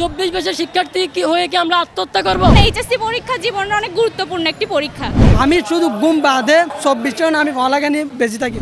24 বছর শিক্ষার্থী কি হয়ে কি আমরা আত্মহত্যা করব? এইচএসসি পরীক্ষা জীবনের অনেক গুরুত্বপূর্ণ একটি পরীক্ষা। আমি শুধু ঘুম বাদে 24 জন আমি পড়ালেখা নিয়ে বেঁচে থাকি।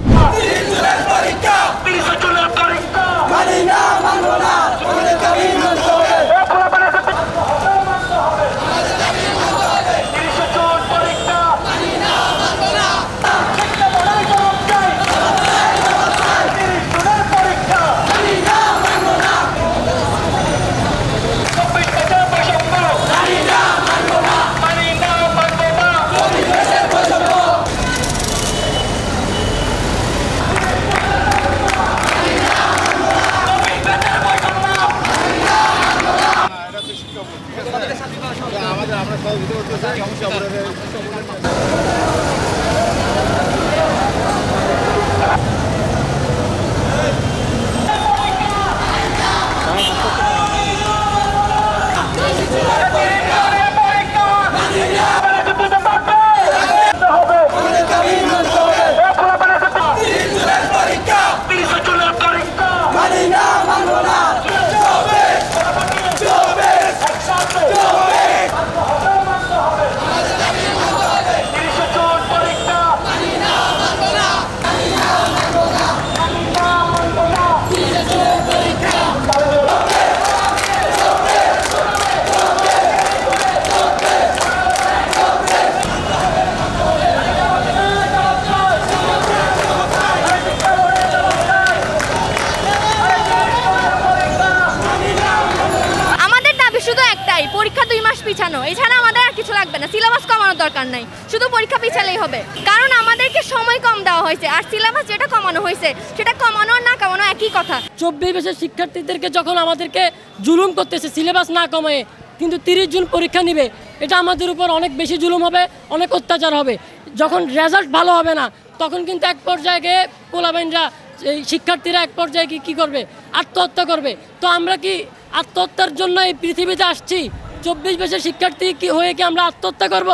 পরীক্ষা 2 মাস পিছানো, এছাড়া আমাদের আর কিছু লাগবে না। সিলেবাস কমানোর দরকার নাই, শুধু পরীক্ষা পিছালেই হবে। কারণ আমাদেরকে সময় কম দেওয়া হয়েছে, আর সিলেবাস যেটা কমানো হয়েছে সেটা কমানো আর না কমানো একই কথা। 24 বছর শিক্ষার্থীদেরকে যখন আমাদেরকে জুলুম করতেছে সিলেবাস না কমায়, কিন্তু 30 জুন পরীক্ষা নিবে, এটা আমাদের উপর অনেক বেশি জুলুম হবে, অনেক অত্যাচার হবে। যখন রেজাল্ট ভালো হবে না তখন কিন্তু এক পর্যায়ে পোলাবাইনরা এই শিক্ষার্থীরা এক পর্যায়ে কি করবে? আত্মহত্যা করবে। তো আমরা কি আত্মহত্যার জন্য এই পৃথিবীতে আসছি? 24 বছর শিক্ষার্থী কি হয়ে কি আমরা আত্মহত্যা করব?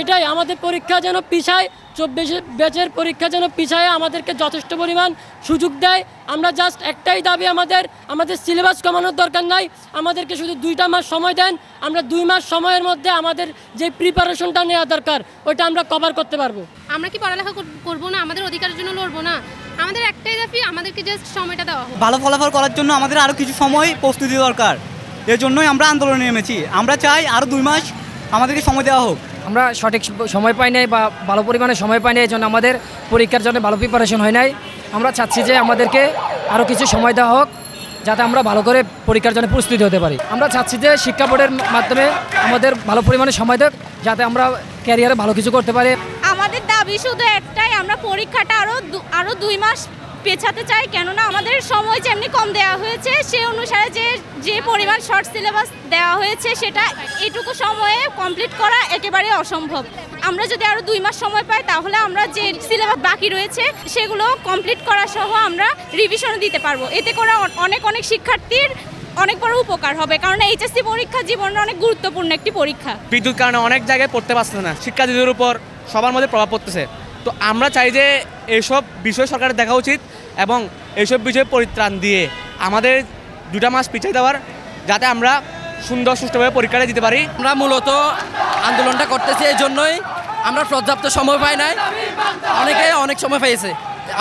এটাই আমাদের পরীক্ষা যেন পিছায়, 24 ব্যাচের পরীক্ষা যেন পিছায় আমাদেরকে যথেষ্ট পরিমাণ সুযোগ দেয়। আমরা জাস্ট একটাই দাবি, আমাদের সিলেবাস কমানোর দরকার নাই, আমাদেরকে শুধু 2টা মাস সময় দেন। আমরা 2 মাস সময়ের মধ্যে আমাদের যে প্রিপারেশনটা নেওয়া দরকার ওইটা আমরা কভার করতে পারবো। আমরা কি পড়ালেখা করবো না? আমাদের অধিকারের জন্য লড়বো না? আমাদের একটাই দাবি, আমাদেরকে জাস্ট সময়টা দেওয়া হোক। ভালো ফলাফল করার জন্য আমাদের আরও কিছু সময় প্রস্তুতি দরকার, এর জন্যই আমরা আন্দোলনে নেমেছি। আমরা চাই আরও 2 মাস আমাদেরকে সময় দেওয়া হোক। আমরা সঠিক সময় পাই নাই বা ভালো পরিমাণে সময় পাই নাই, এই জন্য আমাদের পরীক্ষার জন্য ভালো প্রিপারেশন হয় নাই। আমরা চাচ্ছি যে আমাদেরকে আরও কিছু সময় দেওয়া হোক, যাতে আমরা ভালো করে পরীক্ষার জন্য প্রস্তুতি হতে পারি। আমরা চাচ্ছি যে শিক্ষা বোর্ডের মাধ্যমে আমাদের ভালো পরিমাণে সময় দেয়, যাতে আমরা ক্যারিয়ারে ভালো কিছু করতে পারি। আমাদের দাবি শুধু একটাই, আমরা পরীক্ষাটা আরও 2 মাস পেছাতে চাই। কেননা আমাদের সময় যেমনি কম দেওয়া হয়েছে, সে অনুসারে যে পরিমাণ শর্ট সিলেবাস দেওয়া হয়েছে সেটা এটুকু সময়ে কমপ্লিট করা একেবারে অসম্ভব। আমরা যদি আরও 2 মাস সময় পাই তাহলে আমরা যে সিলেবাস বাকি রয়েছে সেগুলো কমপ্লিট করা সহ আমরা রিভিশনে দিতে পারবো। এতে করে অনেক শিক্ষার্থীর অনেক বড় উপকার হবে, কারণ এইচএসসি পরীক্ষা জীবনের অনেক গুরুত্বপূর্ণ একটি পরীক্ষা। বিদ্যুৎ কারণে অনেক জায়গায় পড়তে পারছে না, শিক্ষার্থীদের উপর সবার মধ্যে প্রভাব পড়তেছে। তো আমরা চাই যে এইসব বিষয় সরকারের দেখা উচিত এবং এইসব বিষয়ে পরিত্রাণ দিয়ে আমাদের 2টা মাস পিছিয়ে দেওয়ার, যাতে আমরা সুন্দর সুষ্ঠুভাবে পরীক্ষাটা দিতে পারি। আমরা মূলত আন্দোলনটা করতেছি এই জন্যই, আমরা পর্যাপ্ত সময় পাই নাই, অনেকে অনেক সময় পেয়েছে।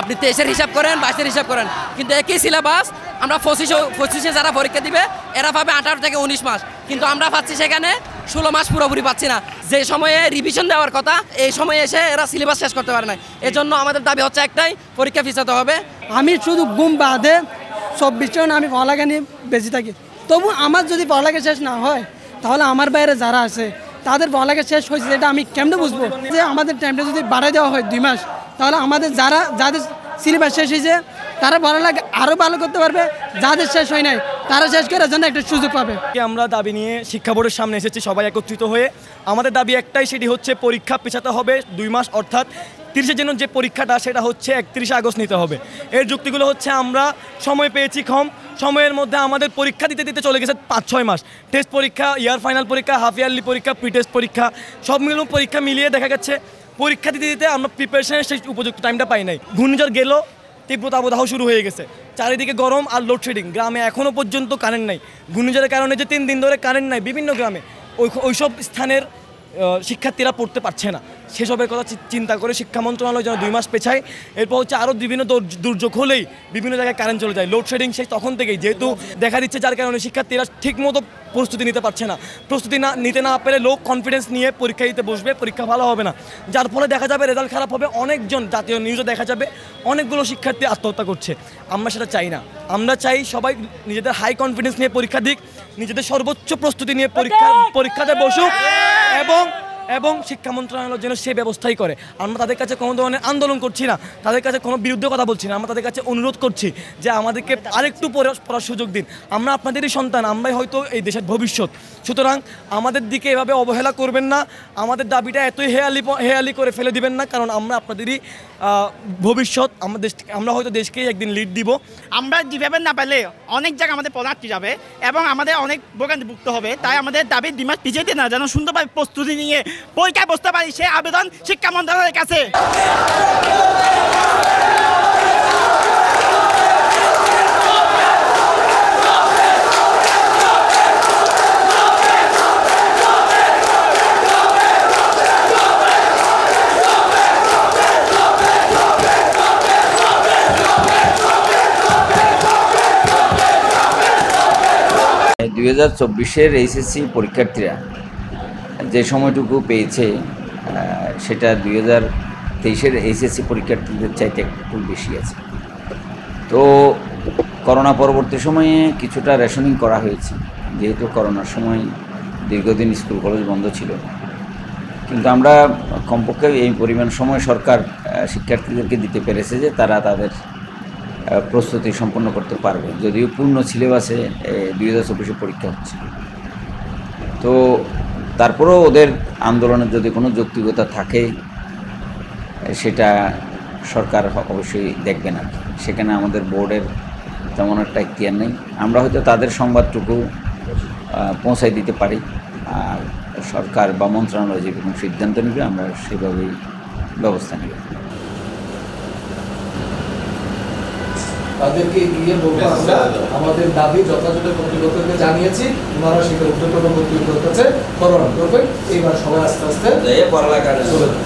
আপনি 23-এর হিসাব করেন, 22-এর হিসাব করেন, কিন্তু একই সিলেবাস আমরা 25-এ যারা পরীক্ষা দিবে এরা পাবে 18 থেকে 19 মাস, কিন্তু আমরা পাচ্ছি সেখানে 16 মাস পুরোপুরি পাচ্ছি না। যে সময়ে রিভিশন দেওয়ার কথা এই সময়ে এসে এরা সিলেবাস শেষ করতে পারে না। এজন্য আমাদের দাবি হচ্ছে একটাই, পরীক্ষা পিছাতে হবে। আমি শুধু ঘুম বাদে 24 জন আমি পড়ালেখা নিয়ে বেঁচে থাকি। তবু আমার যদি পড়ালেখা শেষ না হয় তাহলে আমার বাইরে যারা আছে তাদের পড়ালেখা শেষ হয়েছে, এটা আমি কেমনে বুঝবো? যে আমাদের টাইমটা যদি বাড়াই দেওয়া হয় 2 মাস, তাহলে আমাদের যাদের সিলেবাস শেষ হয়েছে তারা পড়ালেখা আরও ভালো করতে পারবে, যাদের শেষ হয় নাই তারা শেষ করার জন্য একটা সুযোগ পাবে। আমরা দাবি নিয়ে শিক্ষা বোর্ডের সামনে এসেছি সবাই একত্রিত হয়ে। আমাদের দাবি একটাই, সেটি হচ্ছে পরীক্ষা পেছাতে হবে 2 মাস, অর্থাৎ 30-এর জন্য যে পরীক্ষাটা সেটা হচ্ছে 31 আগস্ট নিতে হবে। এর যুক্তিগুলো হচ্ছে আমরা সময় পেয়েছি কম, সময়ের মধ্যে আমাদের পরীক্ষা দিতে চলে গেছে 5-6 মাস। টেস্ট পরীক্ষা, ইয়ার ফাইনাল পরীক্ষা, হাফ ইয়ারলি পরীক্ষা, প্রি টেস্ট পরীক্ষা, সব মিলে পরীক্ষা মিলিয়ে দেখা গেছে পরীক্ষা দিতে আমরা প্রিপারেশনের সেই উপযুক্ত টাইমটা পাই নাই। ঘূর্ণিঝড় গেল, তীব্র দাবদাহ শুরু হয়ে গেছে, চারিদিকে গরম আর লোডশেডিং, গ্রামে এখনও পর্যন্ত কারেন্ট নাই। ঘূর্ণিঝড়ের কারণে যে 3 দিন ধরে কারেন্ট নাই বিভিন্ন গ্রামে, ওইসব স্থানের শিক্ষার্থীরা পড়তে পারছে না। সেসবের কথা চিন্তা করে শিক্ষা মন্ত্রণালয় যেন 2 মাস পেছায়। এরপর হচ্ছে আরও বিভিন্ন দুর্যোগ হলেই বিভিন্ন জায়গায় কারেন্ট চলে যায়, লোডশেডিং সেই তখন থেকেই যেহেতু দেখা দিচ্ছে, যার কারণে শিক্ষার্থীরা ঠিকমতো প্রস্তুতি নিতে পারছে না। প্রস্তুতি নিতে না পেরে লো কনফিডেন্স নিয়ে পরীক্ষা দিতে বসবে, পরীক্ষা ভালো হবে না, যার ফলে দেখা যাবে রেজাল্ট খারাপ হবে। অনেকজন জাতীয় নিউজে দেখা যাবে অনেকগুলো শিক্ষার্থী আত্মহত্যা করছে। আমরা সেটা চাই না। আমরা চাই সবাই নিজেদের হাই কনফিডেন্স নিয়ে পরীক্ষা দিক, নিজেদের সর্বোচ্চ প্রস্তুতি নিয়ে পরীক্ষাতে বসুক এবং শিক্ষা মন্ত্রণালয় যেন সে ব্যবস্থাই করে। আমরা তাদের কাছে কোনো ধরনের আন্দোলন করছি না, তাদের কাছে কোনো বিরুদ্ধে কথা বলছি না। আমরা তাদের কাছে অনুরোধ করছি যে আমাদেরকে আরেকটু পড়ার সুযোগ দিন। আমরা আপনাদেরই সন্তান, আমরাই হয়তো এই দেশের ভবিষ্যৎ। সুতরাং আমাদের দিকে এভাবে অবহেলা করবেন না, আমাদের দাবিটা এতই হেয়ালি করে ফেলে দিবেন না, কারণ আমরা আপনাদেরই ভবিষ্যৎ। আমরা হয়তো দেশকেই একদিন লিড দিব। আমরা যেভাবে না পেলে অনেক জায়গায় আমাদের পড়া আটকে যাবে এবং আমাদের অনেক ভোগান্তি ভুগতে হবে। তাই আমাদের দাবি 2 মাস পিছিয়ে না, যেন সুন্দরভাবে প্রস্তুতি নিয়ে পরীক্ষায় বসতে পারি, সে আবেদন শিক্ষা মন্ত্রণালয়ের কাছে। এই 2024-এর এইচএসসি পরীক্ষার্থীরা যে সময়টুকু পেয়েছে সেটা 2023-এর এইচএসসি পরীক্ষার্থীদের চাইতে একটু বেশি আছে। তো করোনা পরবর্তী সময়ে কিছুটা রেশনিং করা হয়েছে, যেহেতু করোনার সময় দীর্ঘদিন স্কুল কলেজ বন্ধ ছিল। কিন্তু আমরা কমপক্ষে এই পরিমাণ সময় সরকার শিক্ষার্থীদেরকে দিতে পেরেছে যে তারা তাদের প্রস্তুতি সম্পন্ন করতে পারবে, যদিও পূর্ণ সিলেবাসে 2024-এ পরীক্ষা হচ্ছে। তো তারপরেও ওদের আন্দোলনের যদি কোনো যৌক্তিকতা থাকে সেটা সরকার অবশ্যই দেখবে না। সেখানে আমাদের বোর্ডের তেমন একটা ইখতিয়ার নেই। আমরা হয়তো তাদের সংবাদটুকু পৌঁছাই দিতে পারি, আর সরকার বা মন্ত্রণালয় যে কোনো সিদ্ধান্ত নেবে আমরা সেভাবেই ব্যবস্থা নেব। তাদেরকে গিয়ে বলবো আমরা আমাদের দাবি যথাযথ কর্তৃপক্ষকে জানিয়েছি, ওনারা সেটা উদ্যোগ কর্তৃপক্ষের কাছে করণ করবেন। এইবার সবাই আস্তে আস্তে পড়ালেখা চলে যাবে।